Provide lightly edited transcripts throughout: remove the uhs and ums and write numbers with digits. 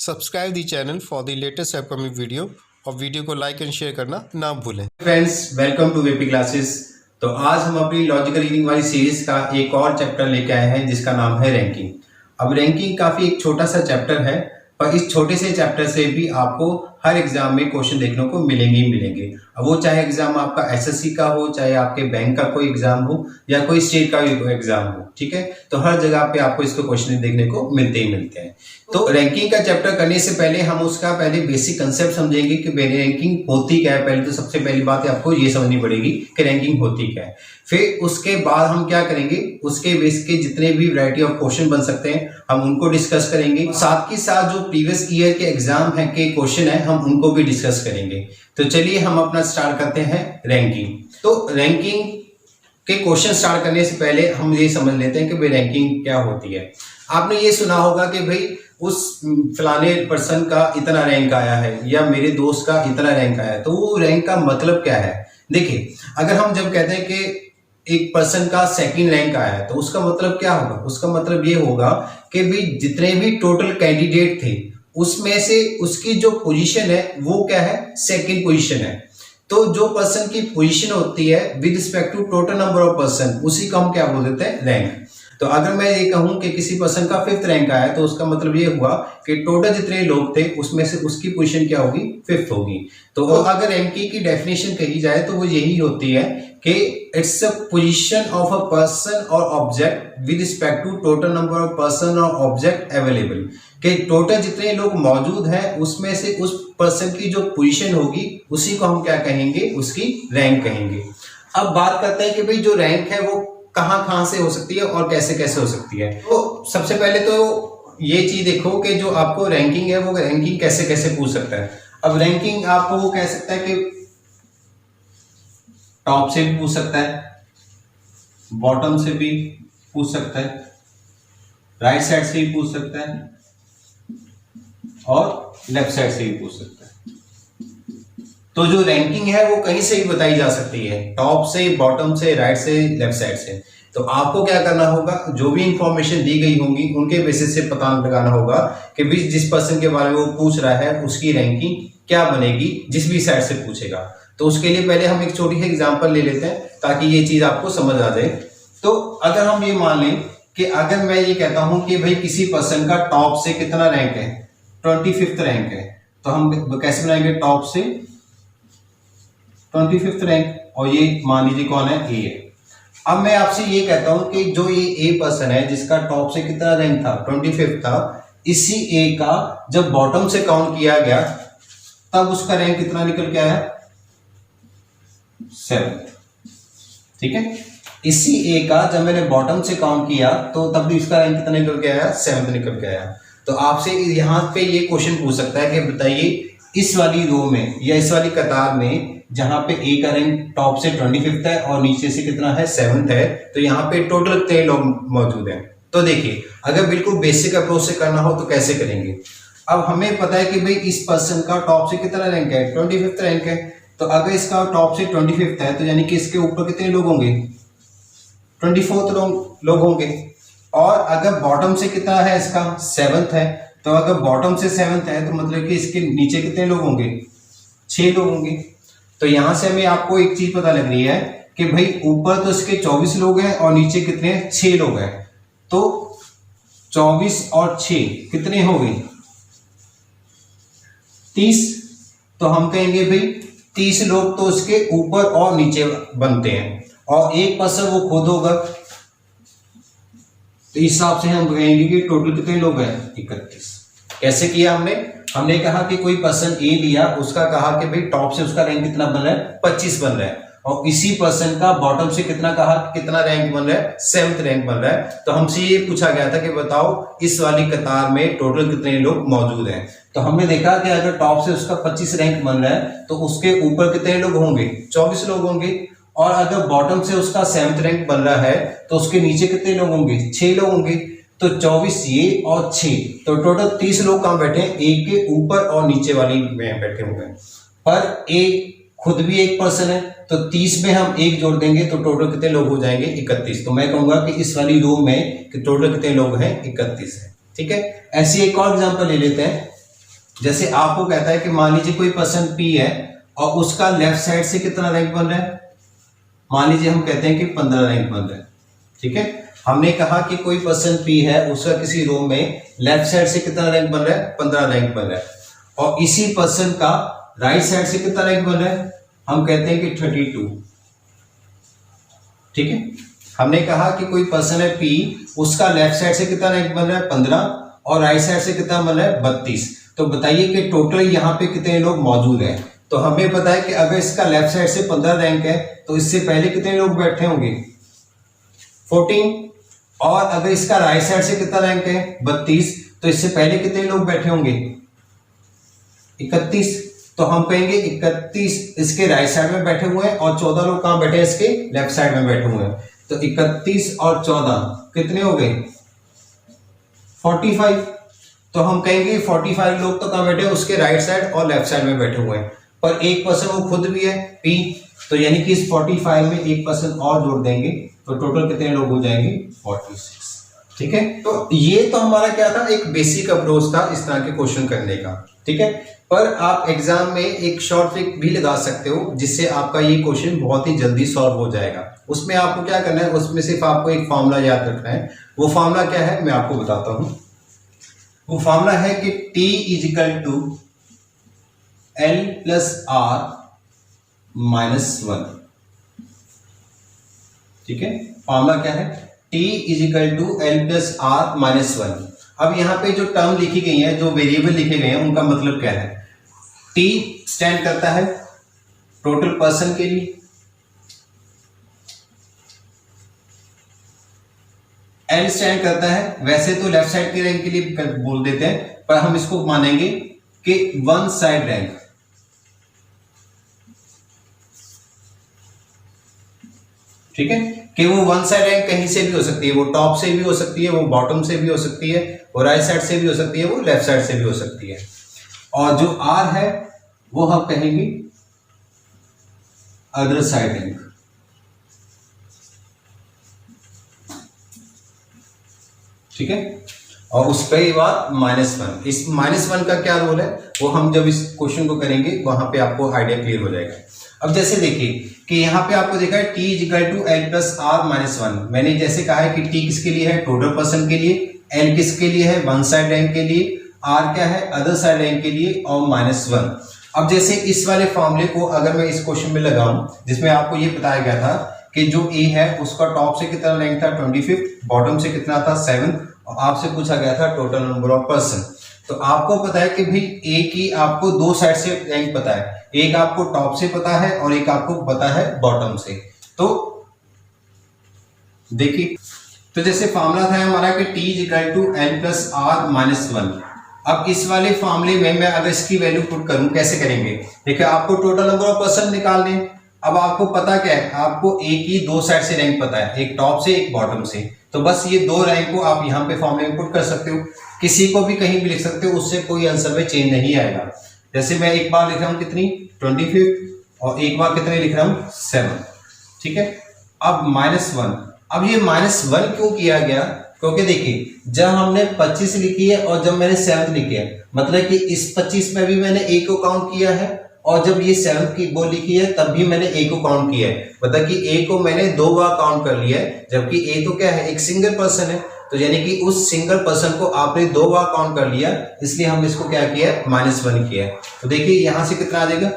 Subscribe the channel for the latest upcoming video और video को like and share करना ना भूलें। Friends, welcome to VP classes. तो आज हम अपनी लॉजिकल रीजनिंग वाली सीरीज का एक और चैप्टर लेके आए हैं जिसका नाम है रैंकिंग। अब रैंकिंग काफी एक छोटा सा चैप्टर है, पर इस छोटे से चैप्टर से भी आपको हर एग्जाम में क्वेश्चन देखने को मिलेंगे। अब वो चाहे एग्जाम आपका एसएससी का हो, चाहे आपके बैंक का कोई एग्जाम हो या कोई स्टेट का भी एग्जाम हो, ठीक है। तो हर जगह पे आपको इसको क्वेश्चन देखने को मिलते हैं। तो रैंकिंग का चैप्टर करने से पहले हम उसका पहले बेसिक कंसेप्ट समझेंगे कि रैंकिंग होती क्या है। पहले तो सबसे पहली बात है आपको ये समझनी पड़ेगी कि रैंकिंग होती क्या है। फिर उसके बाद हम क्या करेंगे, उसके बेस के जितने भी वैरायटी ऑफ क्वेश्चन बन सकते हैं हम उनको डिस्कस करेंगे। साथ ही साथ जो प्रीवियस ईयर के एग्जाम है के क्वेश्चन है हम उनको भी डिस्कस करेंगे। तो चलिए हम अपना स्टार्ट करते हैं रैंकिंग। तो रैंकिंग के क्वेश्चन स्टार्ट करने से पहले हम ये समझ लेते हैं कि भाई रैंकिंग क्या होती है। आपने ये सुना होगा कि भाई उस फलाने पर्सन का इतना रैंक आया है या मेरे दोस्त का इतना रैंक आया है। तो वो रैंक का मतलब क्या है? देखिए, अगर हम जब कहते हैं कि एक पर्सन का सेकंड रैंक आया है तो उसका मतलब क्या होगा? उसका मतलब ये होगा कि भाई जितने भी टोटल कैंडिडेट थे उसमें से उसकी जो पोजीशन है वो क्या है? सेकंड पोजीशन है। तो जो पर्सन की पोजीशन होती है with respect to total number of person, उसी को हम क्या बोल देते हैं? रैंक। तो अगर मैं ये कहूं कि किसी पर्सन का फिफ्थ रैंक आया तो उसका मतलब ये हुआ कि टोटल जितने लोग थे उसमें से उसकी पोजीशन क्या होगी? फिफ्थ होगी। तो अगर रैंकिंग की डेफिनेशन कही जाए तो वो यही होती है कि it's a position of a person और object with respect to total number of person और ऑब्जेक्ट अवेलेबल। कि टोटल जितने लोग मौजूद हैं उसमें से उस पर्सन की जो पोजीशन होगी उसी को हम क्या कहेंगे? उसकी रैंक कहेंगे। अब बात करते हैं कि भाई जो रैंक है वो कहां से हो सकती है और कैसे कैसे हो सकती है। तो सबसे पहले तो ये चीज देखो कि जो आपको रैंकिंग है वो रैंकिंग कैसे कैसे पूछ सकता है। अब रैंकिंग आपको वो कह सकता है कि टॉप से भी पूछ सकता है, बॉटम से भी पूछ सकता है, राइट साइड से भी पूछ सकता है और लेफ्ट साइड से भी पूछ सकता है। तो जो रैंकिंग है वो कहीं से भी बताई जा सकती है, टॉप से, बॉटम से, राइट से, लेफ्ट साइड से। तो आपको क्या करना होगा, जो भी इंफॉर्मेशन दी गई होंगी उनके बेसिस से पता लगाना होगा कि भी जिस पर्सन के बारे में वो पूछ रहा है उसकी रैंकिंग क्या बनेगी जिस भी साइड से पूछेगा। तो उसके लिए पहले हम एक छोटी सी एग्जांपल ले लेते हैं ताकि ये चीज आपको समझ आ जाए। तो अगर हम ये मान लें कि अगर मैं ये कहता हूं कि भाई किसी पर्सन का टॉप से कितना रैंक है? 25th रैंक है। तो हम कैसे बनाएंगे? टॉप से 25th रैंक, और ये मान लीजिए कौन है? ए है। अब मैं आपसे ये कहता हूं कि जो ये ए पर्सन है जिसका टॉप से कितना रैंक था? 25 था। इसी ए का जब बॉटम से काउंट किया गया तब उसका रैंक कितना निकल के आया? 7th। ठीक है। इसी ए का जब मैंने बॉटम से काउंट किया तो तब भी इसका रैंक कितना निकल के आया? 7th निकल के आया। तो आपसे यहां पे ये क्वेश्चन पूछ सकता है कि बताइए इस वाली रो में या इस वाली कतार में जहां पे ए का रैंक टॉप से 25th है और नीचे से कितना है? 7th है। तो यहाँ पे टोटल कितने लोग मौजूद हैं? तो देखिए, अगर बिल्कुल बेसिक अप्रोच से करना हो तो कैसे करेंगे। अब हमें पता है कि भाई इस पर्सन का टॉप से कितना रैंक है? 25th रैंक है। तो अगर इसका टॉप से 25th है तो यानी कि इसके ऊपर कितने लोग होंगे? 24th लोग होंगे। और अगर बॉटम से कितना है? इसका 7th है। तो अगर बॉटम से 7th है तो मतलब कि इसके नीचे कितने लोग होंगे? 6 लोग होंगे। तो यहां से हमें आपको एक चीज पता लग रही है कि भाई ऊपर तो इसके 24 लोग हैं और नीचे कितने? 6 लोग हैं। तो 24 और 6 कितने हो गए? 30। तो हम कहेंगे भाई 30 लोग तो इसके ऊपर और नीचे बनते हैं और एक पर्सन वो खुद होगा। तो इस हिसाब से हम कहेंगे कि टोटल कितने लोग हैं? 31। कैसे किया हमने कहा कि कोई पर्सन ए लिया, उसका कहा कि भाई टॉप से उसका रैंक कितना बन रहा है? 25 बन रहा है। और इसी पर्सन का बॉटम से कितना कहा, कितना रैंक बन रहा है? 7th रैंक बन रहा है। तो हमसे ये पूछा गया था कि बताओ इस वाली कतार में टोटल कितने लोग मौजूद हैं। तो हमने देखा कि अगर टॉप से उसका 25 रैंक बन रहा है तो उसके ऊपर कितने लोग होंगे? 24 लोग होंगे। और अगर बॉटम से उसका 7th रैंक बन रहा है तो उसके नीचे कितने लोग होंगे? 6 लोग होंगे। तो 24 ये और 6, तो टोटल 30 लोग कहां बैठे हैं? ए के ऊपर और नीचे वाली में बैठे हुए हैं। पर ए खुद भी एक पर्सन है तो 30 में हम 1 जोड़ देंगे तो टोटल कितने लोग हो जाएंगे? 31। तो मैं कहूंगा कि इस वाली रो में कि टोटल कितने लोग हैं? 31 है। ठीक है। ऐसी एक और एग्जांपल ले लेते हैं जैसे आपको कहता है कि मान लीजिए कोई पर्सन पी है और उसका लेफ्ट साइड से कितना रैंक बन रहा है, मान लीजिए हम कहते हैं कि 15 रैंक बन रहा है। ठीक है, हमने कहा कि कोई पर्सन पी है, उसका किसी रो में लेफ्ट साइड से कितना रैंक बन रहा है, 15 रैंक बन रहा है, और इसी पर्सन का राइट साइड से कितना रैंक बन रहा है, हम कहते हैं कि 32। ठीक है, हमने कहा कि कोई पर्सन है पी, उसका लेफ्ट साइड से कितना रैंक बन रहा है, 15, और राइट साइड से कितना बन रहा है, 32। तो बताइए कि टोटल यहाँ पे कितने लोग मौजूद हैं। तो हमें पता है कि अगर इसका लेफ्ट साइड से 15 रैंक है तो इससे पहले कितने लोग बैठे होंगे, 14, और अगर इसका राइट साइड से कितना रैंक है, 32, तो इससे पहले कितने लोग बैठे होंगे, 31। तो हम कहेंगे 31 इसके राइट साइड में बैठे हुए हैं और 14 लोग कहां बैठे हैं, इसके लेफ्ट साइड में बैठे हुए हैं। तो 31 और 14 कितने हो गए, 45। तो हम कहेंगे 45 लोग तो कहां बैठे हैं, उसके राइट साइड और लेफ्ट साइड में बैठे हुए हैं, पर एक पर्सन वो खुद भी है पी, तो यानी कि इस 45 में एक पर्सन और जोड़ देंगे तो टोटल कितने लोग हो जाएंगे, 46। ठीक है, तो ये तो हमारा क्या था, एक बेसिक अप्रोच था इस तरह के क्वेश्चन करने का। ठीक है, पर आप एग्जाम में एक शॉर्ट ट्रिक भी लगा सकते हो जिससे आपका ये क्वेश्चन बहुत ही जल्दी सॉल्व हो जाएगा। उसमें आपको क्या करना है, उसमें सिर्फ आपको एक फॉर्मूला याद रखना है। वो फॉर्मूला क्या है मैं आपको बताता हूं। वो फॉर्मूला है कि T = L + R - 1। ठीक है, फॉर्मूला क्या है, T = L + R - 1। अब यहां पे जो टर्म लिखी गई है, जो वेरिएबल लिखे गए हैं, उनका मतलब क्या है। T स्टैंड करता है टोटल पर्सन के लिए, L स्टैंड करता है, वैसे तो लेफ्ट साइड के रैंक के लिए बोल देते हैं, पर हम इसको मानेंगे कि वन साइड रैंक। ठीक है, कि वो वन साइड रैंक कहीं से भी हो सकती है, वो टॉप से भी हो सकती है, वो बॉटम से भी हो सकती है, वो राइट साइड से भी हो सकती है, वो लेफ्ट साइड से भी हो सकती है। और जो R है वो हम कहेंगे अदर साइड रैंक। ठीक है, और उस पर ये बात -1। इस -1 का क्या रोल है वो हम जब इस क्वेश्चन को करेंगे वहां पे आपको आइडिया क्लियर हो जाएगा। अब जैसे देखिए कि यहाँ पे आपको देखा है T = L + R - 1। मैंने जैसे कहा है कि T किसके लिए है, टोटल पर्सन के लिए, L किसके लिए है, वन साइड रैंक के लिए, R क्या है, अदर साइड रैंक के लिए, और -1। अब जैसे इस वाले फॉर्मूले को अगर मैं इस क्वेश्चन में लगाऊं जिसमें आपको ये बताया गया था कि जो A है उसका टॉप से कितना रैंक था, 25, बॉटम से कितना था, 7, और आपसे पूछा गया था टोटल नंबर ऑफ पर्सन। तो आपको पता है कि भाई A की आपको दो साइड से रैंक पता है, एक आपको टॉप से पता है और एक आपको पता है बॉटम से। तो देखिए, तो जैसे फॉर्मूला था हमारा कि T = L + R - 1। अब इस वाले फॉर्मूले में मैं अगर इसकी वैल्यू पुट करूं, कैसे करेंगे, देखिए आपको टोटल नंबर ऑफ पर्सन निकालने। अब आपको पता क्या है, आपको A की दो साइड से रैंक पता है, एक टॉप से एक बॉटम से, तो बस ये दो रैंक को आप यहाँ पे फॉर्मूले में पुट कर सकते हो, किसी को भी कहीं भी लिख सकते हो, उससे कोई आंसर में चेंज नहीं आएगा। जैसे मैं एक बार लिख रहा हूँ कितनी, 25, और एक बार कितने लिख रहा हूँ, 7। ठीक है, अब -1। अब ये -1 क्यों किया गया, क्योंकि देखिए जब हमने 25 लिखी है और जब मैंने 7 लिखी है, मतलब कि इस 25 में भी मैंने A को काउंट किया है, और जब ये 7 की वो लिखी है तब भी मैंने A को काउंट किया है, मतलब कि A को मैंने 2 बार काउंट कर लिया है, जबकि A तो क्या है, एक सिंगल पर्सन है, तो यानी कि उस सिंगल पर्सन को आपने 2 बार काउंट कर लिया, इसलिए हमने इसको क्या किया, -1 किया है। तो देखिए यहां से कितना आ जाएगा,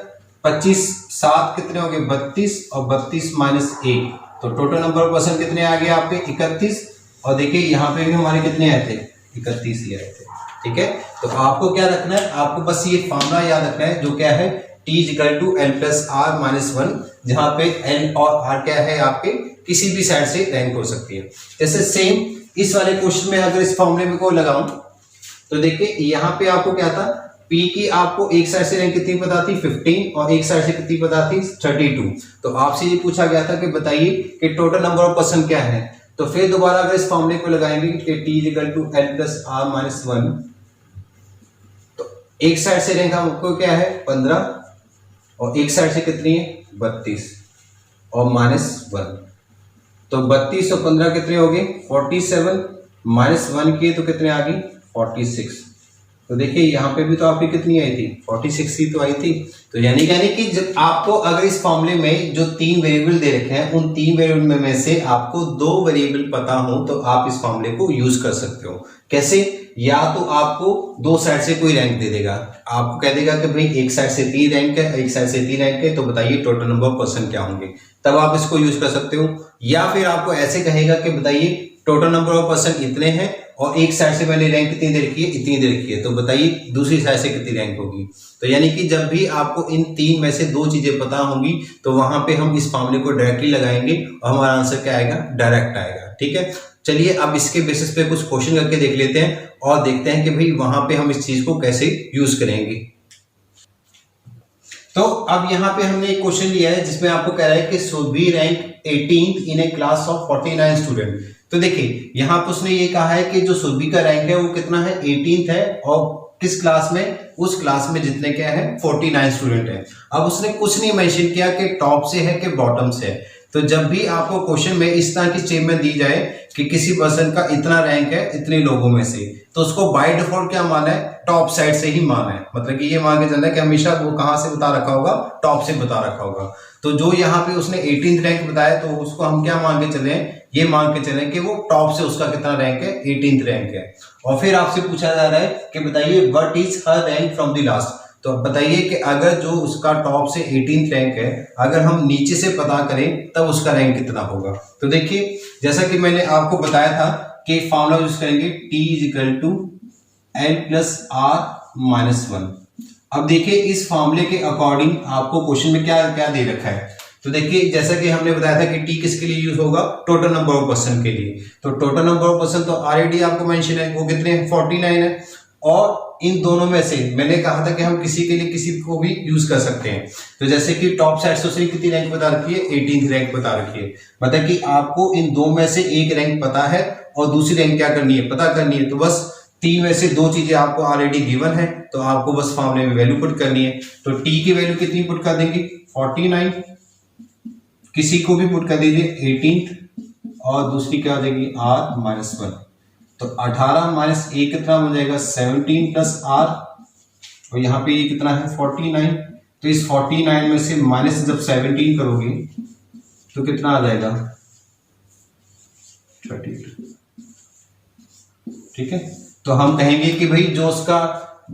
25, 7 कितने हो गए, 32, और 32 - 1, तो टोटल नंबर ऑफ पर्सन कितने आ गए आपके, 31। और देखिए यहाँ पे भी हमारे कितने आए थे, 31 ही आए थे। ठीक है, तो आपको क्या रखना है, आपको बस ये फॉर्मूला याद रखना है, जो क्या है, T = L + R - 1, जहां पे L और R क्या है, आपके किसी भी साइड से रैंक हो सकती है। जैसे सेम इस वाले क्वेश्चन में अगर इस फॉर्मूले में को लगाऊं तो देखिए यहाँ पे आपको क्या था, P की आपको एक साइड से रैंक कितनी पता थी, 15, और एक साइड से कितनी पता थी, 32। तो आपसे ये पूछा गया था कि बताइए कि टोटल नंबर ऑफ पर्सन क्या है। तो फिर दोबारा अगर इस फॉर्मूले को लगाएंगे कि T = L + R - 1, तो एक साइड से रैंक हमको क्या है, 15, और एक साइड से कितनी है, 32, और -1। तो 32 और 15 कितने हो गए, 47, -1 किए तो कितने आ गई, 46। तो देखिए यहाँ पे भी तो आपकी कितनी आई थी, 46 ही तो आई थी। तो यानी कि जब आपको अगर इस फॉर्मूले में जो 3 वेरिएबल दे रखे हैं उन 3 वेरिएबल में से आपको 2 वेरिएबल पता हो तो आप इस फॉर्मूले को यूज कर सकते हो। कैसे? या तो आपको 2 साइड से कोई रैंक दे देगा, आपको कह देगा कि भाई एक साइड से 3 रैंक है, एक साइड से 3 रैंक है, तो बताइए टोटल नंबर ऑफ पर्सन क्या होंगे, तब आप इसको यूज कर सकते हो। या फिर आपको ऐसे कहेगा कि बताइए टोटल नंबर ऑफ पर्सन इतने हैं और एक साइड से मैंने रैंक कितनी दे रखी है, इतनी दे रखी है, तो बताइए दूसरी साइड से कितनी रैंक होगी। तो यानी कि जब भी आपको इन 3 में से 2 चीजें पता होंगी तो वहां पे हम इस फॉर्मूले को डायरेक्टली लगाएंगे और हमारा आंसर क्या आएगा, डायरेक्ट आएगा। ठीक है, चलिए अब इसके बेसिस पे कुछ क्वेश्चन करके देख लेते हैं और देखते हैं कि भाई वहां पे हम इस चीज को कैसे यूज करेंगे। तो अब यहाँ पे हमने एक क्वेश्चन लिया है जिसमें आपको कह रहा है कि Surabhi rank 18th in a class of 49 student. तो देखिए यहाँ पे उसने ये कहा है कि जो सुरभि का रैंक है वो कितना है, 18th है, और किस क्लास में, उस क्लास में जितने क्या है 49 स्टूडेंट है। अब उसने कुछ नहीं मेंशन किया कि टॉप से है कि बॉटम से है। तो जब भी आपको क्वेश्चन में इस तरह की स्टेटमेंट दी जाए कि किसी पर्सन का इतना रैंक है इतने लोगों में से, तो उसको बाय डिफॉल्ट क्या माना है, टॉप साइड से ही माना है। मतलब कि ये मान के चलना है कि हमेशा वो कहां से बता रखा होगा, टॉप से बता रखा होगा। तो जो यहाँ पे उसने 18th रैंक बताया तो उसको हम क्या मान के चले, ये मान के चले कि वो टॉप से उसका कितना रैंक है, 18th रैंक है। और फिर आपसे पूछा जा रहा है कि बताइए what is her rank from the last. तो बताइए कि अगर जो उसका टॉप से 18th रैंक है, अगर हम नीचे से पता करें तब उसका रैंक कितना होगा। तो देखिए जैसा कि मैंने आपको बताया था कि फॉर्मूला यूज करेंगे T = L + R - 1। अब देखिए इस फॉर्मूले के अकॉर्डिंग आपको क्वेश्चन में क्या क्या दे रखा है। तो देखिए जैसा कि हमने बताया था कि T किसके लिए यूज होगा, टोटल नंबर ऑफ पर्सन के लिए। तो टोटल नंबर ऑफ पर्सन तो ऑलरेडी आपको मेंशन है, वो कितने हैं, 49 है। और इन दोनों में से मैंने कहा था कि हम किसी के लिए किसी को भी यूज कर सकते हैं। तो जैसे कि टॉप साइड से उसने कितनी रैंक बता रखी है, 18th रैंक बता रखी है। मतलब कि आपको इन 2 में से एक रैंक पता है और दूसरी रैंक क्या करनी है, पता करनी है। तो बस 3 में से 2 चीजें आपको ऑलरेडी गिवन है, तो आपको बस फॉर्मूले में वैल्यू पुट करनी है। तो T की वैल्यू कितनी पुट कर देंगे, 49, किसी को भी पुट कर दीजिए 18th, और दूसरी क्या हो जाएगी R - 1। तो 18 - 1 कितना हो जाएगा, 17 + R, और यहाँ पे ये कितना है 49। तो इस 49 में से माइनस जब 17 करोगे तो कितना आ जाएगा 32। ठीक है, तो हम कहेंगे कि भाई जो उसका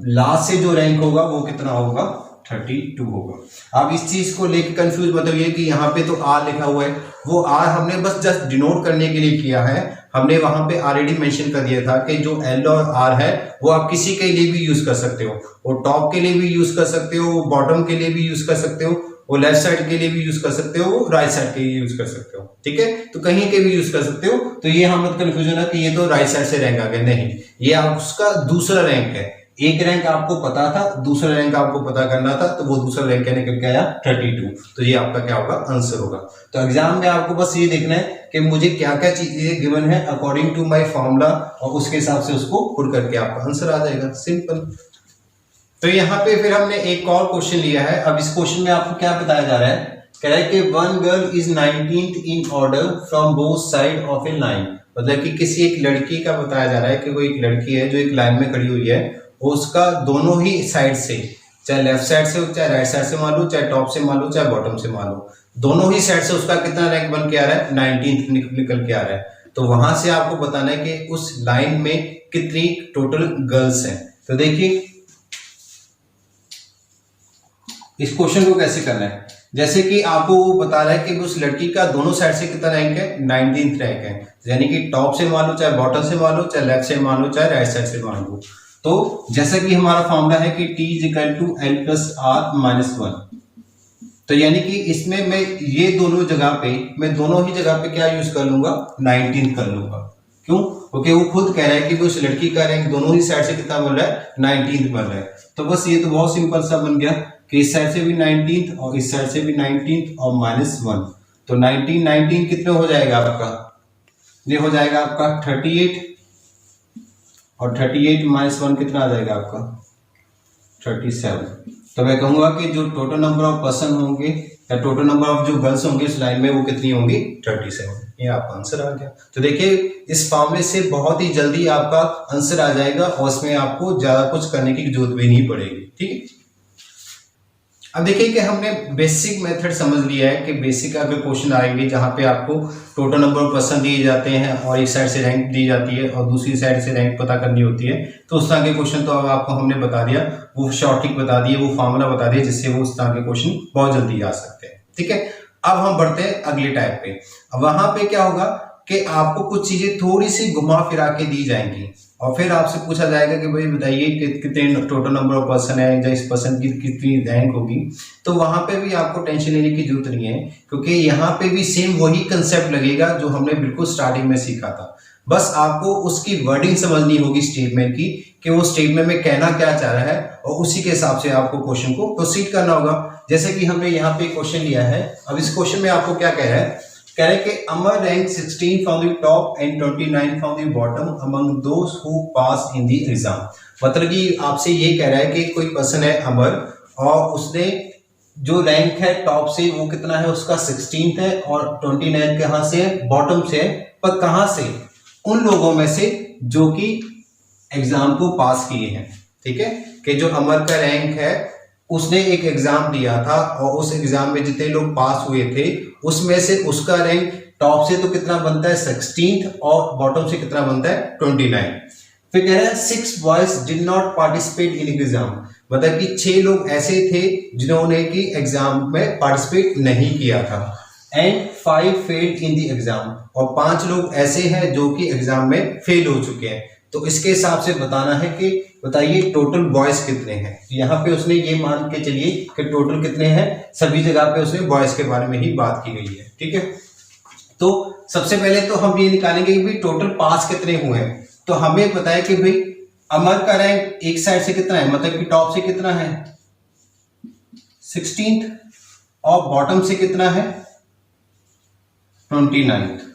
लास्ट से जो रैंक होगा वो कितना होगा, 32 होगा। अब इस चीज को लेकर कंफ्यूज मत होइए कि यहाँ पे तो R लिखा हुआ है, वो R हमने बस जस्ट डिनोट करने के लिए किया है। हमने वहां पे ऑलरेडी मेंशन कर दिया था कि जो L और R है वो आप किसी के लिए भी यूज कर सकते हो, वो टॉप के लिए भी यूज कर सकते हो, वो बॉटम के लिए भी यूज कर सकते हो, वो लेफ्ट साइड के लिए भी यूज कर सकते हो, वो राइट साइड के लिए यूज कर सकते हो। ठीक है, तो कहीं के भी यूज कर सकते हो। तो ये हम मत कंफ्यूजन है कि ये तो राइट साइड से रैंक आ गया, नहीं, ये आप उसका दूसरा रैंक है। एक रैंक आपको पता था, दूसरा रैंक आपको पता करना था, तो वो दूसरा रैंक क्या निकल के आया, 32। तो ये आपका क्या होगा, आंसर होगा। तो एग्जाम में आपको बस ये देखना है कि मुझे क्या क्या चीजें गिवन है अकॉर्डिंग टू माय फॉर्मूला, और उसके हिसाब से उसको पुट करके आपका आंसर आ जाएगा, सिंपल। तो यहाँ पे फिर हमने एक और क्वेश्चन लिया है। अब इस क्वेश्चन में आपको क्या बताया जा रहा है, कह रहा है कि one girl is 19th in order from both side of A line. मतलब कि किसी एक लड़की का बताया जा रहा है कि वो एक लड़की है जो एक लाइन में खड़ी हुई है, उसका दोनों ही साइड से, चाहे लेफ्ट साइड से हो, चाहे राइट साइड से मान लो, चाहे टॉप से मान लो, चाहे बॉटम से मान लो, दोनों ही साइड से उसका कितना रैंक बन के आ रहा है, 19th निकल के आ रहा है। तो वहां से आपको बताना है कि उस लाइन में कितनी टोटल गर्ल्स हैं। तो देखिए इस क्वेश्चन को कैसे करना है, जैसे कि आपको वो बता रहा है कि उस लड़की का दोनों साइड से कितना रैंक है, 19th रैंक है। यानी कि टॉप से मान लो, चाहे बॉटम से मान लो, चाहे लेफ्ट से मान लो, चाहे राइट साइड से मान लो। तो जैसा कि हमारा फॉर्मूला है कि T = L + R - 1। तो यानी कि इसमें मैं ये दोनों जगह पे, मैं दोनों ही जगह पे क्या यूज कर लूंगा, 19 कर लूंगा। क्यों? क्योंकि वो खुद कह रहा है कि उस लड़की का रैंक दोनों ही साइड से कितना बन रहा है, 19 बन रहा है। तो बस ये तो बहुत सिंपल सा बन गया कि इस साइड से भी 19 और इस साइड से भी 19 और -1। तो 19 कितने हो जाएगा आपका, ये हो जाएगा आपका 38, और 38 - 1 कितना आ जाएगा आपका 37। तो मैं कहूंगा कि जो टोटल नंबर ऑफ पर्सन होंगे या टोटल नंबर ऑफ जो गर्ल्स होंगे इस लाइन में वो कितनी होंगी, 37। ये आपका आंसर आ गया। तो देखिए इस फॉर्मूले से बहुत ही जल्दी आपका आंसर आ जाएगा और इसमें आपको ज्यादा कुछ करने की जरूरत भी नहीं पड़ेगी। ठीक है, अब देखिए कि हमने बेसिक मेथड समझ लिया है कि बेसिक अगर क्वेश्चन आएंगे जहां पे आपको टोटल नंबर ऑफ पर्सन दिए जाते हैं और एक साइड से रैंक दी जाती है और दूसरी साइड से रैंक पता करनी होती है, तो उस तरह के क्वेश्चन तो अब आपको हमने बता दिया, वो शॉर्ट ट्रिक बता दिए, वो फार्मूला बता दिया जिससे वो उस तरह के क्वेश्चन बहुत जल्दी आ सकते हैं। ठीक है, अब हम बढ़ते हैं अगले टाइप पे। अब वहां पे क्या होगा कि आपको कुछ चीजें थोड़ी सी घुमा फिरा के दी जाएंगी और फिर आपसे पूछा जाएगा कि भाई बताइए कितने टोटल नंबर ऑफ पर्सन है या इस पर्सन की कितनी रैंक होगी। तो वहां पे भी आपको टेंशन लेने की जरूरत नहीं है, क्योंकि यहाँ पे भी सेम वही कंसेप्ट लगेगा जो हमने बिल्कुल स्टार्टिंग में सीखा था। बस आपको उसकी वर्डिंग समझनी होगी स्टेटमेंट की, कि वो स्टेटमेंट में कहना क्या चाह रहा है और उसी के हिसाब से आपको क्वेश्चन को प्रोसीड करना होगा। जैसे कि हमने यहाँ पे क्वेश्चन लिया है, अब इस क्वेश्चन में आपको क्या कह रहा है, कह रहे कि Amar rank 16 from the top and 29 from the bottom among those who pass in the exam. मतलब कि आपसे ये कह रहा है कि कोई पर्सन है अमर और उसने जो रैंक है टॉप से वो कितना है, उसका 16th है और 29 कहां से है, बॉटम से है, पर कहां से, उन लोगों में से जो कि एग्जाम को पास किए हैं। ठीक है, कि जो अमर का रैंक है उसने एक एग्जाम दिया था और उस एग्जाम में जितने लोग पास हुए थे उसमें से उसका रैंक टॉप से तो कितना बनता है 16th और बॉटम से कितना बनता है 29। फिर कह रहा है 6 boys did not participate in exam, मतलब कि 6 लोग ऐसे थे जिन्होंने कि एग्जाम में पार्टिसिपेट नहीं किया था, and 5 failed in the exam, और 5 लोग ऐसे हैं जो कि एग्जाम में फेल हो चुके हैं। तो इसके हिसाब से बताना है कि बताइए टोटल बॉयज कितने हैं। यहाँ पे उसने ये मान के चलिए कि टोटल कितने हैं, सभी जगह पे उसने बॉयज के बारे में ही बात की गई है। ठीक है, तो सबसे पहले तो हम ये निकालेंगे कि भाई टोटल पास कितने हुए हैं। तो हमें पता है कि भाई अमर का रैंक एक साइड से कितना है, मतलब कि टॉप से कितना है 16th और बॉटम से कितना है 29th।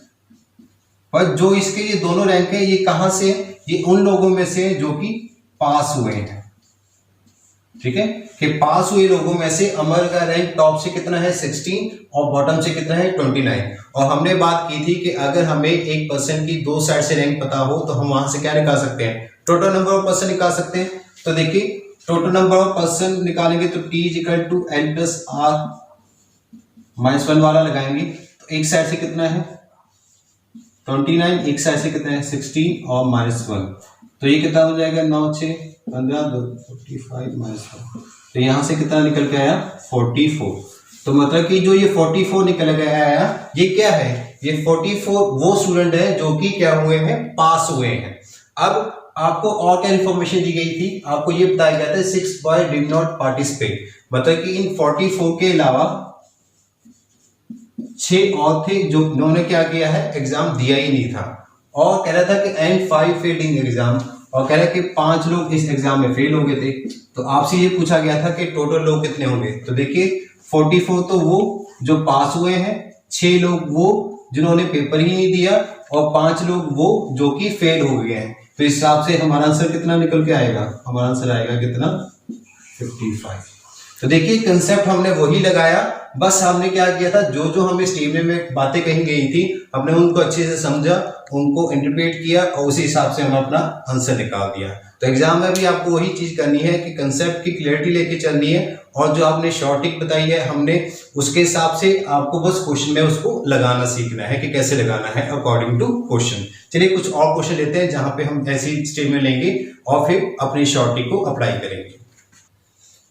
पर जो इसके ये दोनों रैंक है ये कहां से, ये उन लोगों में से जो कि पास हुए हैं। ठीक है, कि पास हुए लोगों में से अमर का रैंक टॉप से कितना है 16 और बॉटम से कितना है 29। और हमने बात की थी कि अगर हमें एक पर्सन की दो साइड से रैंक पता हो तो हम वहां से क्या निकाल सकते हैं, टोटल नंबर ऑफ पर्सन निकाल सकते हैं। तो देखिए टोटल नंबर ऑफ पर्सन निकालेंगे तो T = L+R -1 वाला लगाएंगे, तो एक साइड से कितना है 29, एक साइड से कितना है 16 और -1, तो ये कितना हो जाएगा 9 6 15 2 45 -1, तो यहां से कितना निकल के आया 44। तो मतलब कि जो ये 44 निकल के आया ये क्या है, ये 44 वो स्टूडेंट है जो कि क्या हुए हैं, पास हुए हैं। अब आपको और क्या इन्फॉर्मेशन दी गई थी, आपको ये बताया गया था 6 बॉय डिड नॉट पार्टिसिपेट, मतलब कि इन 44 के अलावा 6 और थे जो उन्होंने क्या किया है, एग्जाम दिया ही नहीं था। और कह रहा था कि एंड 5 फेल्ड इन एग्जाम, और कह रहा है कि 5 लोग इस एग्जाम में फेल हो गए थे। तो आपसे ये पूछा गया था कि टोटल लोग कितने होंगे, तो देखिए 44 तो वो जो पास हुए हैं, 6 लोग वो जिन्होंने पेपर ही नहीं दिया और 5 लोग वो जो कि फेल हो गए हैं। तो इस हिसाब से हमारा आंसर कितना निकल के आएगा, हमारा आंसर आएगा कितना 55। तो देखिए कंसेप्ट हमने वही लगाया, बस हमने क्या किया था, जो जो हमें स्टेटमेंट में बातें कही गई थी हमने उनको अच्छे से समझा, उनको इंटरप्रेट किया और उसी हिसाब से हमने अपना आंसर निकाल दिया। तो एग्जाम में भी आपको वही चीज करनी है कि कंसेप्ट की क्लियरिटी लेके चलनी है, और जो आपने शॉर्ट ट्रिक बताई है हमने उसके हिसाब से आपको बस क्वेश्चन में उसको लगाना सीखना है कि कैसे लगाना है अकॉर्डिंग टू क्वेश्चन। चलिए कुछ और क्वेश्चन लेते हैं जहां पे हम ऐसी स्टेटमेंट लेंगे और फिर अपनी शॉर्ट ट्रिक को अप्लाई करेंगे।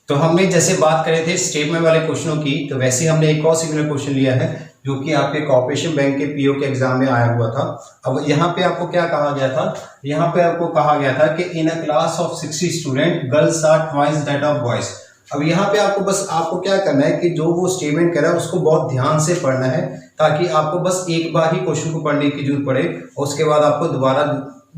तो हमने जैसे बात करे थे स्टेटमेंट वाले क्वेश्चनों की, तो वैसे हमने एक और सिमिलर क्वेश्चन लिया है जो कि आपके कॉर्पोरेशन बैंक के पीओ के एग्जाम में आया हुआ था। अब यहाँ पे आपको क्या कहा गया था, यहाँ पे आपको कहा गया था कि in a class of 60 student girls are twice that of boys. अब यहाँ पे आपको क्या करना है कि जो वो स्टेटमेंट कर रहा है उसको बहुत ध्यान से पढ़ना है, ताकि आपको बस एक बार ही क्वेश्चन को पढ़ने की जरूरत पड़े और उसके बाद आपको दोबारा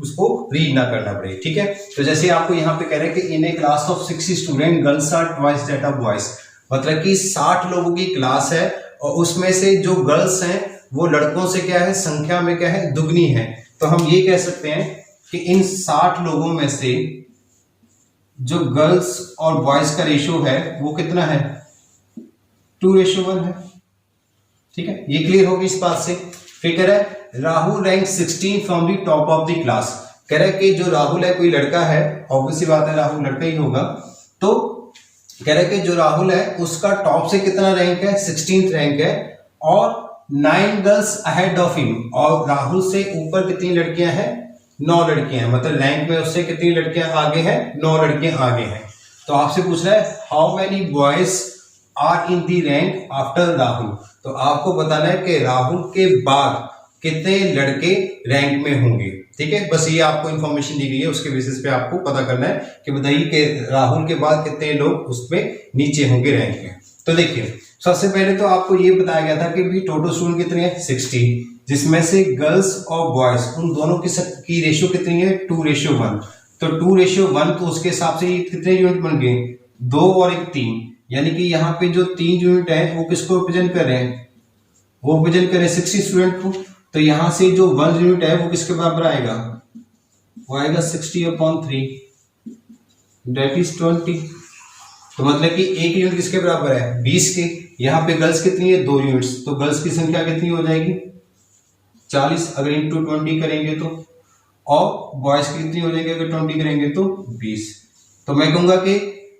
उसको रीड ना करना पड़े। ठीक है, तो जैसे आपको यहाँ पे कह रहे हैं कि in a class of 60 student girls are twice that of boys, मतलब कि 60 लोगों की क्लास है और उसमें से जो गर्ल्स हैं वो लड़कों से क्या है, संख्या में क्या है, दुगनी है। तो हम ये कह सकते हैं कि इन 60 लोगों में से जो गर्ल्स और बॉयज का रेशियो है वो कितना है 2:1 है। ठीक है, ये क्लियर होगी इस बात से। फिर कह रहा है Rahul rank 16 from the top of the class. कह रहा है कि जो राहुल है कोई लड़का है, ऑब्वियसली बात है राहुल लड़का ही होगा, तो कह रहा है कि जो राहुल है उसका टॉप से कितना रैंक है, 16th रैंक है, और 9 गर्ल्स अहेड ऑफ हिम, और राहुल से ऊपर कितनी लड़कियां हैं, 9 लड़कियां हैं, मतलब रैंक में उससे कितनी लड़कियां आगे हैं, 9 लड़कियां आगे हैं। तो आपसे पूछ रहा है how many boys are in the rank after Rahul. तो आपको बताना है कि राहुल के बाद कितने लड़के रैंक में होंगे, ठीक है। बस ये आपको इन्फॉर्मेशन दी गई है, उसके बेसिस पे आपको पता करना है कि बताइए कि राहुल के बाद कितने लोग उसमें नीचे होंगे रैंक में। तो देखिए सबसे पहले तो आपको ये बताया गया था कि भी टोटल स्टूडेंट कितने हैं, 60, जिसमें से गर्ल्स और बॉयज उन दोनों की रेशियो कितनी है, 2:1। तो 2:1, तो उसके हिसाब से कितने यूनिट बन गए, 2 और 1 3, यानी कि यहाँ पे जो 3 यूनिट है वो किसको रिप्रेजेंट कर रहे हैं, वो रिप्रेजेंट कर रहे हैं 60 स्टूडेंट को। तो यहां से जो 1 यूनिट है वो किसके बराबर आएगा, वो आएगा 60/3, दैट इज 20। तो मतलब कि एक यूनिट किसके बराबर है, 20 के। यहाँ पे गर्ल्स कितनी है, 2 यूनिट्स, तो गर्ल्स की संख्या कितनी हो जाएगी, 40 अगर इंटू 20 करेंगे तो, और बॉयज की कितनी हो जाएगी अगर 20 करेंगे तो 20। तो मैं कहूंगा कि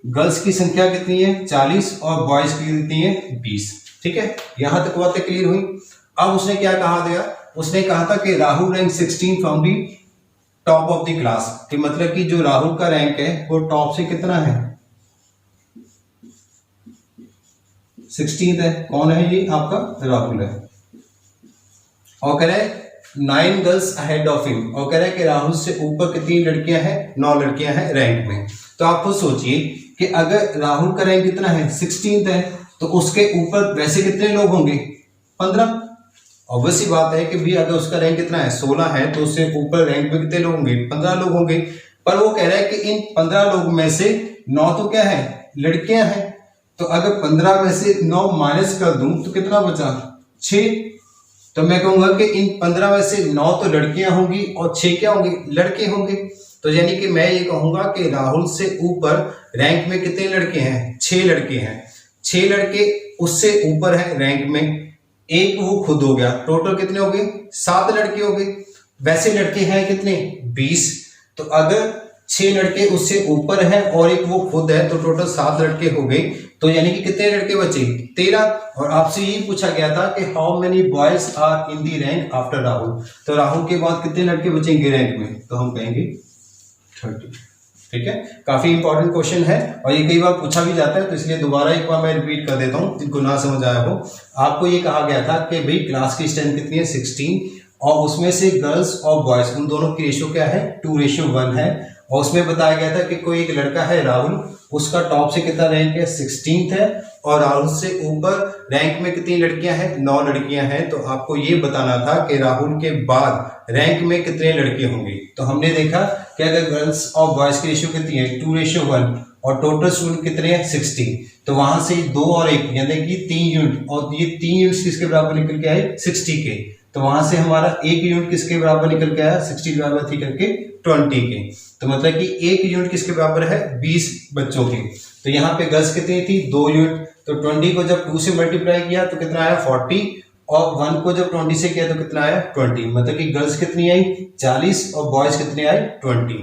गर्ल्स की संख्या कितनी है, 40, और बॉयज की कितनी है, 20। ठीक है, यहां तक बातें क्लियर हुई। अब उसने क्या कहा दिया, उसने कहा था कि Rahul rank 16 from the top of the class, कि मतलब कि जो राहुल का रैंक है वो टॉप से कितना है, 16th है। कौन है ये, आपका राहुल है। और कह रहे हैं 9 गर्ल्स अहेड ऑफ हिम, और कह रहे हैं कि राहुल से ऊपर कितनी लड़कियां हैं, 9 लड़कियां हैं रैंक में। तो आप खुद सोचिए कि अगर राहुल का रैंक कितना है, 16th है, तो उसके ऊपर वैसे कितने लोग होंगे, 15। ऑब्वियसली बात है कि भी अगर उसका रैंक कितना है, 16 है, तो उससे ऊपर रैंक में कितने लोग होंगे, 15 लोग होंगे। पर वो कह रहा है कि इन 15 लोग में से 9 तो क्या है, लड़कियां हैं। तो अगर 15 में से 9 माइनस कर दूं तो कितना बचा, 6। तो मैं कहूंगा कि इन 15 में से 9 तो लड़कियां होंगी और 6 क्या होंगे, लड़के होंगे। तो यानी कि मैं ये कहूंगा कि राहुल से ऊपर रैंक में कितने लड़के हैं, 6 लड़के हैं। 6 लड़के उससे ऊपर है रैंक में, एक वो खुद हो गया, टोटल कितने हो गए, 7 लड़के हो गए। वैसे लड़के हैं कितने, 20। तो अगर 6 लड़के उससे ऊपर हैं और एक वो खुद है, तो टोटल 7 लड़के हो गए। तो यानी कि कितने लड़के बचे, 13। और आपसे यही पूछा गया था कि how many boys are in the rank after Rahul. तो राहुल के बाद कितने लड़के बचेंगे रैंक में, तो हम कहेंगे 30। ठीक है, काफी इंपॉर्टेंट क्वेश्चन है और ये कई बार पूछा भी जाता है, तो इसलिए दोबारा एक बार मैं रिपीट कर देता हूँ जिनको ना समझ आया हो। आपको ये कहा गया था कि भाई क्लास की स्ट्रेंथ कितनी है, 16, और उसमें से गर्ल्स और बॉयज उन दोनों की रेशियो क्या है, 2:1 है। और उसमें बताया गया था कि कोई एक लड़का है राहुल, उसका टॉप से कितना रैंक है, 16th है, और राहुल से ऊपर रैंक में कितनी लड़कियां हैं, 9 लड़कियां हैं। तो आपको ये बताना था कि राहुल के बाद रैंक में कितने लड़के होंगे। तो हमने देखा कि अगर गर्ल्स और बॉयज की रेशियो कितनी है, 2:1, और टोटल स्टूडेंट कितने हैं, 60। तो वहां से 2 और 1 यानी कि 3 यूनिट, और ये 3 यूनिट किसके बराबर निकल के आए, 60 के। तो वहां से हमारा एक यूनिट किसके बराबर निकल के आया, 60/3 करके 20 के। तो मतलब कि एक यूनिट किसके बराबर है, 20 बच्चों के। तो यहाँ पे गर्ल्स कितनी थी, 2 यूनिट। तो 20 को जब 2 से मल्टीप्लाई किया तो कितना आया, 40, और 1 को जब 20 से किया तो कितना आया, 20। मतलब कि गर्ल्स कितनी आई, 40, और बॉयज कितने आए, 20।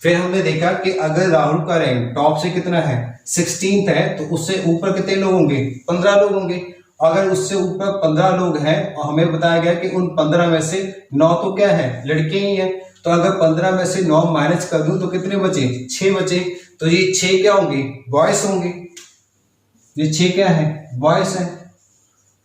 फिर हमने देखा कि अगर राहुल का रैंक टॉप से कितना है, 16th है, तो उससे ऊपर कितने लोग होंगे, 15 लोग होंगे। अगर उससे ऊपर 15 लोग हैं, और हमें बताया गया कि उन 15 में से 9 तो क्या है, लड़के ही हैं। तो अगर 15 में से 9 माइनस कर दूं तो कितने बचे, 6 बचे। तो ये 6 क्या होंगे, बॉयज होंगे। ये 6 क्या है, बॉयज हैं,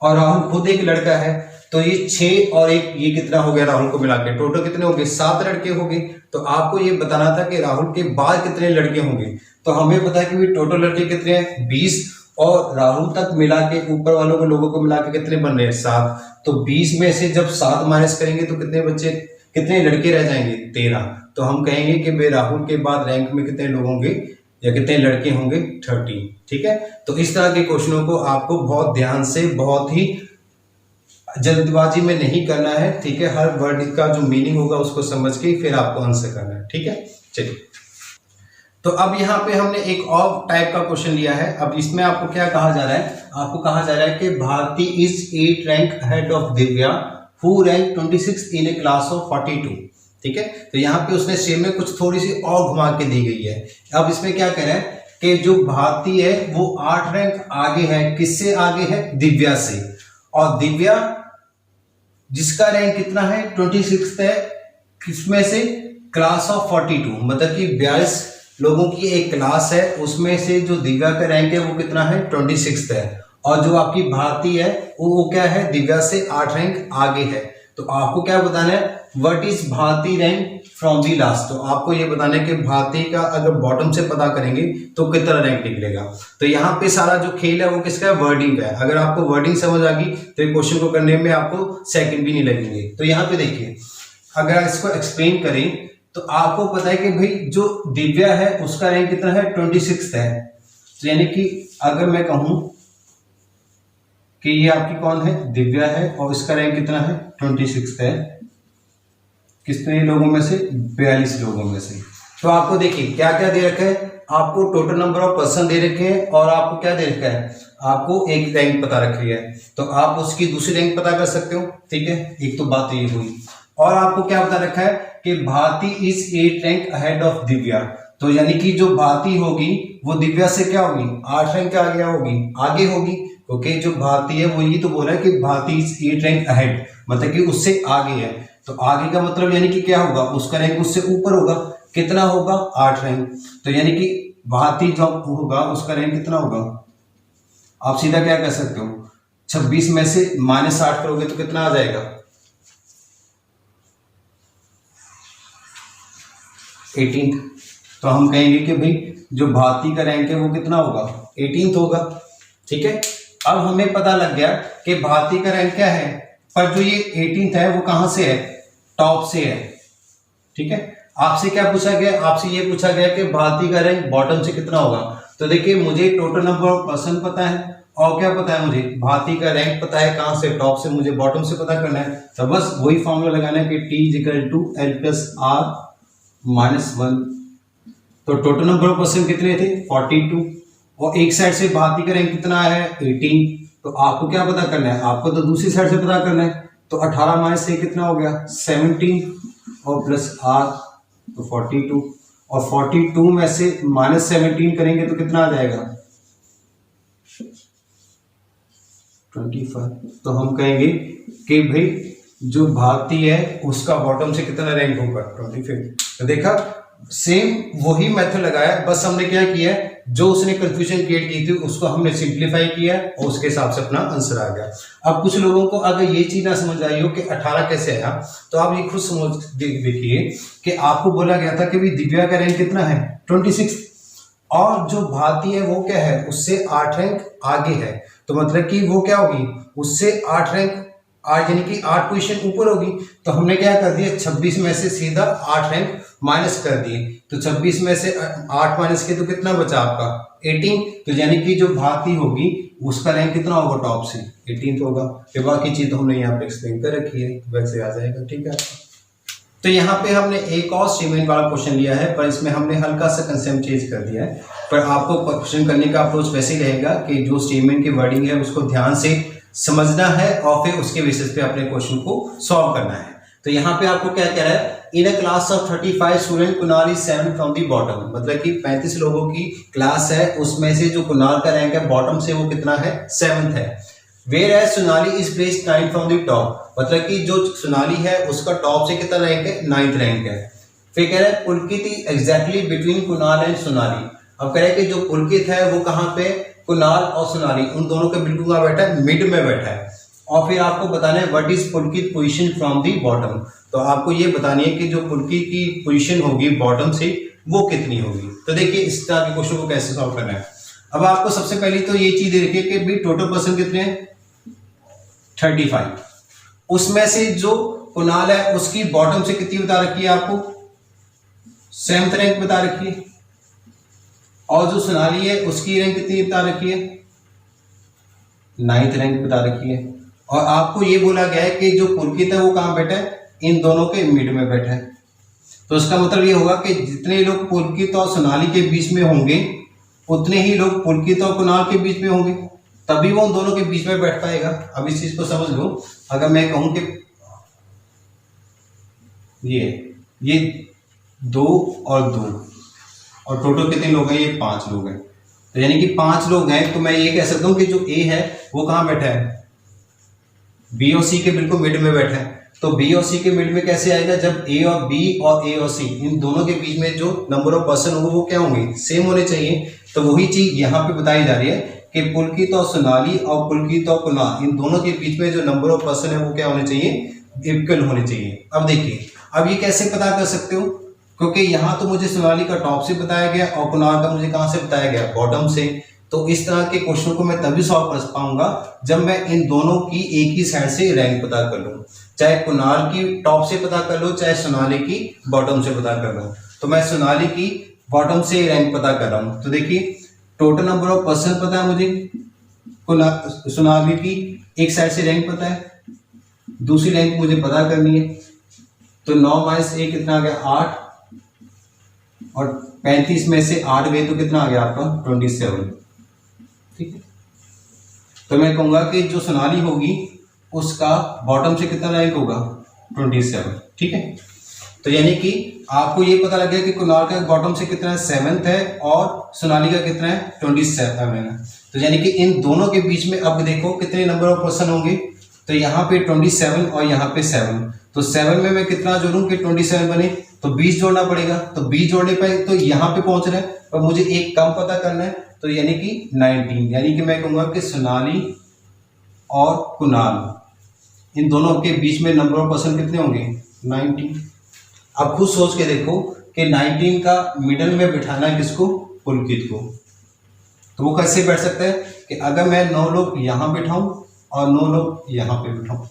और राहुल खुद एक लड़का है। तो ये 6 और 1 ये कितना हो गया, राहुल को मिला के टोटल कितने हो गए, 7 लड़के हो गए। तो आपको ये बताना था कि राहुल के बाद कितने लड़के होंगे। तो हमें पता है कि टोटल लड़के कितने हैं, 20, और राहुल तक मिला के ऊपर वालों को लोगों को मिला के कितने बन रहे हैं, 7। तो 20 में से जब 7 माइनस करेंगे तो कितने बच्चे, कितने लड़के रह जाएंगे, 13। तो हम कहेंगे कि भाई राहुल के बाद रैंक में कितने लोग होंगे या कितने लड़के होंगे, 30। ठीक है, तो इस तरह के क्वेश्चनों को आपको बहुत ध्यान से, बहुत ही जल्दबाजी में नहीं करना है। ठीक है, हर वर्ड का जो मीनिंग होगा उसको समझ के फिर आपको आंसर करना है। ठीक है, चलिए। तो अब यहाँ पे हमने एक और टाइप का क्वेश्चन लिया है। अब इसमें आपको क्या कहा जा रहा है, आपको कहा जा रहा है कि Bharti is 8 rank ahead of Divya who rank 26 in a class of 42। ठीक है, तो यहाँ पे उसने सेम में कुछ थोड़ी सी और घुमा के दी गई है। अब इसमें क्या कह रहा है कि जो भारती है वो 8 रैंक आगे है। किससे आगे है? दिव्या से। और दिव्या जिसका रैंक कितना है? 26 है। किसमें से? क्लास ऑफ 42, मतलब कि 42 लोगों की एक क्लास है, उसमें से जो दिव्या का रैंक है वो कितना है? 26 है। और जो आपकी भारती है वो क्या है? दिव्या से 8 रैंक आगे है। तो आपको क्या बताना है? What is Bharti rank from the last. तो आपको ये बताना है कि भारती का अगर बॉटम से पता करेंगे तो कितना रैंक निकलेगा। तो यहाँ पे सारा जो खेल है वो किसका है? वर्डिंग का है। अगर आपको वर्डिंग समझ आ गई तो ये क्वेश्चन को करने में आपको सेकंड भी नहीं लगेंगे। तो यहाँ पे देखिए, अगर आप इसको एक्सप्लेन करें तो आपको पता है कि भाई जो दिव्या है उसका रैंक कितना है? 26 है। तो यानी कि अगर मैं कहूं कि ये आपकी कौन है? दिव्या है, और इसका रैंक कितना है? 26 है। कितने लोगों में से? 42 लोगों में से। तो आपको देखिए क्या क्या दे रखा है? आपको टोटल नंबर ऑफ पर्सन दे रखे हैं, और आपको क्या दे रखा है? आपको एक रैंक पता रखी है, तो आप उसकी दूसरी रैंक पता कर सकते हो। ठीक है, एक तो बात ये हुई। और आपको क्या बता रखा है कि Bharti is 8 rank ahead of Divya. तो यानी कि जो भारती होगी वो दिव्या से क्या होगी? 8 रैंक आगे होगी, क्योंकि जो भारती है वो ये तो बोल रहा है कि भारती इज 8 रैंक अहेड, मतलब कि उससे आगे है। तो आगे का मतलब यानी कि क्या होगा? उसका रैंक उससे ऊपर होगा। कितना होगा? 8 रैंक। तो यानी कि भारती जो होगा उसका रैंक कितना होगा? आप सीधा क्या कर सकते हो? 26 में से -8 करोगे तो कितना आ जाएगा? 18। तो हम कहेंगे कि भाई जो भारती का रैंक है वो कितना होगा? 18 होगा। ठीक है, अब हमें पता लग गया कि भारती का रैंक क्या है, पर जो ये 18 है वो कहां से है? टॉप से है। ठीक है, आपसे क्या पूछा गया? आपसे ये पूछा गया कि भारती का रैंक बॉटम से कितना होगा। तो देखिए, मुझे टोटल नंबर ऑफ पर्सन पता है, और क्या पता है मुझे? भारती का रैंक पता है। कहां से? टॉप से। मुझे बॉटम से पता करना है, तो बस वही फॉर्मूला लगाना है कि T=L+R-1। तो टोटल नंबर ऑफ पर्सन कितने थे? 42, और एक साइड से भारती का रैंक कितना है? 18। तो आपको क्या पता करना है? आपको तो दूसरी साइड से पता करना है। तो 18 - 6 कितना हो गया? 17, और प्लस R तो 42, और 42 में से -17 करेंगे तो कितना आ जाएगा? 25। तो हम कहेंगे कि भाई जो भारती है उसका बॉटम से कितना रैंक होगा? 25। तो देखा, सेम वही मेथड लगाया, बस हमने क्या किया है, जो उसने कंफ्यूजन क्रिएट की थी उसको हमने सिंप्लीफाई किया और उसके हिसाब से अपना आंसर आ गया। अब कुछ लोगों को अगर ये चीज ना समझ आई हो कि 18 कैसे आया, तो आप ये खुद समझ देखिए कि आपको बोला गया था कि भी दिव्या का रैंक कितना है? 26, और जो भारती है वो क्या है? उससे 8 रैंक आगे है। तो मतलब कि वो क्या होगी? उससे 8 रैंक यानी कि 8 पोजीशन ऊपर होगी। तो हमने क्या कर दिया? 26 में से सीधा 8 रैंक माइनस कर दिए। तो 26 में से 8 माइनस किए तो कितना बचा आपका? 18। तो यानी कि जो भारती होगी उसका रैंक कितना होगा? टॉप से 18 होगा। फिर बाकी चीज तो हमने यहाँ पे एक्सप्लेन कर रखी है, वैसे आ जाएगा। ठीक है, तो यहाँ पे हमने एक और स्टेटमेंट वाला क्वेश्चन लिया है, पर इसमें हमने हल्का सा कंसेप्ट चेंज कर दिया है। पर आपको क्वेश्चन करने का अप्रोच वैसे ही रहेगा कि जो स्टेटमेंट की वर्डिंग है उसको ध्यान से समझना है और फिर उसके बेसिस पे अपने क्वेश्चन को सॉल्व करना है। तो यहाँ पे आपको क्या कह रहा है? In a class of 35 student Kunal is 7 from the bottom, मतलब कि 35 लोगों की क्लास है, उसमें से जो कुणाल का रैंक है बॉटम से वो कितना है? 7th है। Whereas Sonali is placed 9 from the top, मतलब कि जो सोनाली है उसका टॉप से कितना रैंक है? 9th रैंक है। फिर कह रहा है Pulkit is exactly between Kunal and Sonali. अब कह रहा है कि जो पुलकित है वो कहाँ पे? कुणाल और सोनाली उन दोनों के बिल्कुल कहाँ बैठा है? मिड में बैठा है। और फिर आपको बताना है what is Pulkit position from the bottom. तो आपको ये बतानी है कि जो पुलकित की पोजीशन होगी बॉटम से वो कितनी होगी। तो देखिए इस तरह के क्वेश्चन को कैसे सॉल्व करना है। अब आपको सबसे पहले तो ये चीज देखिए कि भाई टोटल पर्सन कितने हैं? 35। उसमें से जो कुणाल है उसकी बॉटम से कितनी बता रखी है? आपको 7th रैंक बता रखी है। और जो सोनाली है उसकी रैंक कितनी बता रखी है? 9th रैंक बता रखी है। और आपको ये बोला गया है कि जो पुलकित है वो कहाँ बैठा है? इन दोनों के मिड में बैठा है। तो इसका मतलब ये होगा कि जितने लोग पुलकित और सोनाली के बीच में होंगे उतने ही लोग पुलकित और कुणाल के बीच में होंगे, तभी वो उन दोनों के बीच में बैठ पाएगा। अब इस चीज को समझ लो। अगर मैं कहूं कि ये 2 और 2 और टोटल कितने लोग हैं? ये 5 लोग हैं। तो यानी कि 5 लोग हैं, तो मैं ये कह सकता हूँ कि जो ए है वो कहाँ बैठा है? बी और सी के बिल्कुल मिड में बैठा है। तो बी और सी के मिड में कैसे आएगा? जब ए और बी और ए और सी इन दोनों के बीच में जो नंबर ऑफ पर्सन होंगे वो क्या होंगे? सेम होने चाहिए। तो वही चीज यहाँ पे बताई जा रही है कि पुलकित और सोनाली और पुलकित और कुणाल इन दोनों के बीच में जो नंबर ऑफ पर्सन है वो क्या होने चाहिए? इक्वल होने चाहिए। अब देखिए, अब ये कैसे पता कर सकते हो? क्योंकि यहाँ तो मुझे सोनाली का टॉप से बताया गया और कुणाल का मुझे कहाँ से बताया गया? बॉटम से। तो इस तरह के क्वेश्चन को मैं तभी सॉल्व कर पाऊंगा जब मैं इन दोनों की एक ही साइड से रैंक पता कर लूं। चाहे कुणाल की टॉप से पता कर लो, चाहे सोनाली की बॉटम से पता कर लो। तो मैं सोनाली की बॉटम से रैंक पता कर रहा हूं। तो देखिए, टोटल नंबर ऑफ पर्सन पता है मुझे, सोनाली की एक साइड से रैंक पता है, दूसरी रैंक मुझे पता करनी है। तो 9 माइनस 1 कितना आ गया? 8 और 35 में से 8 गए तो कितना आ गया आपका? 27। ठीक है। तो मैं कहूंगा कि जो सोनाली होगी उसका बॉटम से कितना रैंक होगा? 27। ठीक है। तो यानी कि आपको ये पता लग गया कि कुणाल का बॉटम से कितना है? 7th है और सोनाली का कितना है? 27 है। तो यानी कि इन दोनों के बीच में अब देखो कितने नंबर ऑफ पर्सन होंगे। तो यहाँ पे 27 और यहाँ पे 7। तो 7 में मैं कितना जोड़ूं कि 27 बने? तो 20 जोड़ना पड़ेगा। तो 20 जोड़ने पर तो यहाँ पे पहुंच रहा है और मुझे एक कम पता करना है। तो यानी कि 19। यानी कि मैं कहूंगा कि सोनाली और कुणाल इन दोनों के बीच में नंबर ऑफ पर्सन कितने होंगे? 19। अब खुद सोच के देखो कि 19 का मिडल में बिठाना है किसको? पुलकित को। तो वो कैसे बैठ सकता है कि अगर मैं 9 लोग यहाँ बिठाऊं और 9 लोग यहाँ पे बिठाऊं।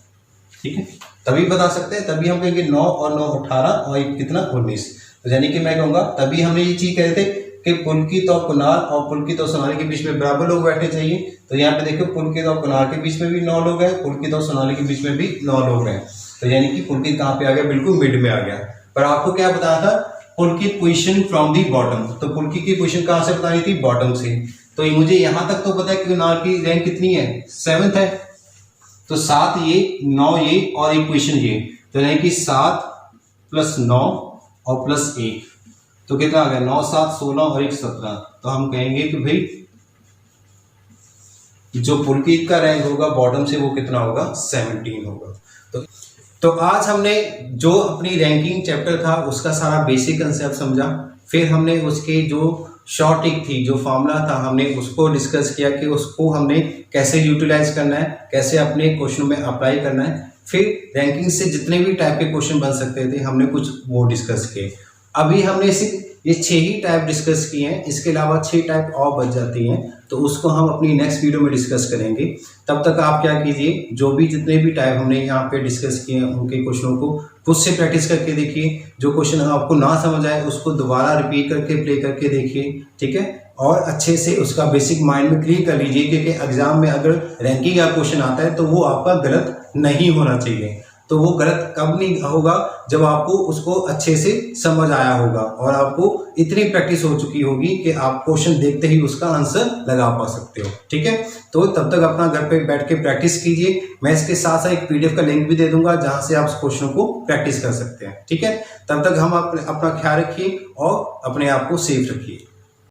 ठीक है, तभी बता सकते हैं। तभी हम कहेंगे 9 और 9 18 और एक कितना? 19। तो यानी कि मैं कहूंगा तभी हमने ये चीज कहे थे कि पुलकित और कुणाल और पुलकित और सोनाली के बीच में बराबर लोग बैठने चाहिए। तो यहाँ पे देखो, पुलकित और कुणाल के बीच में भी 9 लोग हैं, पुलकित और सोनाली के बीच में भी 9 लोग हैं। तो यानी कि पुलकित कहाँ पे आ गया? बिल्कुल मिड में आ गया। पर आपको क्या बताया था? पुलकित पोजीशन फ्रॉम दी बॉटम। तो पुलकित की पोजीशन कहाँ से बतानी थी? बॉटम से। तो मुझे यहाँ तक तो पता है कि कुणाल की रैंक कितनी है? 7th है। तो 7 ये, 9 ये और एक पोजीशन ये। तो यानी कि 7 + 9 और +1 तो कितना आ गया? 9 7 16 और 1 17। तो हम कहेंगे कि भाई जो पुलकित का रैंक होगा बॉटम से वो कितना होगा? 17 होगा। तो आज हमने जो अपनी रैंकिंग चैप्टर था उसका सारा बेसिक कंसेप्ट समझा। फिर हमने उसके जो शॉर्ट ट्रिक थी, जो फॉर्मूला था, हमने उसको डिस्कस किया कि उसको हमने कैसे यूटिलाइज करना है, कैसे अपने क्वेश्चन में अप्लाई करना है। फिर रैंकिंग से जितने भी टाइप के क्वेश्चन बन सकते थे हमने कुछ वो डिस्कस किए। अभी हमने सिर्फ ये 6 ही टाइप डिस्कस किए हैं, इसके अलावा 6 टाइप और बच जाती हैं। तो उसको हम अपनी नेक्स्ट वीडियो में डिस्कस करेंगे। तब तक आप क्या कीजिए, जो भी जितने भी टाइप हमने यहाँ पे डिस्कस किए हैं उनके क्वेश्चनों को खुद से प्रैक्टिस करके देखिए। जो क्वेश्चन आपको ना समझ आए उसको दोबारा रिपीट करके प्ले करके देखिए। ठीक है, और अच्छे से उसका बेसिक माइंड में क्लियर कर लीजिए, क्योंकि एग्जाम में अगर रैंकिंग का क्वेश्चन आता है तो वो आपका गलत नहीं होना चाहिए। तो वो गलत कब नहीं होगा? जब आपको उसको अच्छे से समझ आया होगा और आपको इतनी प्रैक्टिस हो चुकी होगी कि आप क्वेश्चन देखते ही उसका आंसर लगा पा सकते हो। ठीक है, तो तब तक अपना घर पे बैठ के प्रैक्टिस कीजिए। मैं इसके साथ साथ एक PDF का लिंक भी दे दूंगा जहां से आप क्वेश्चन को प्रैक्टिस कर सकते हैं। ठीक है, तब तक हम अपना ख्याल रखिए और अपने आप को सेफ रखिए।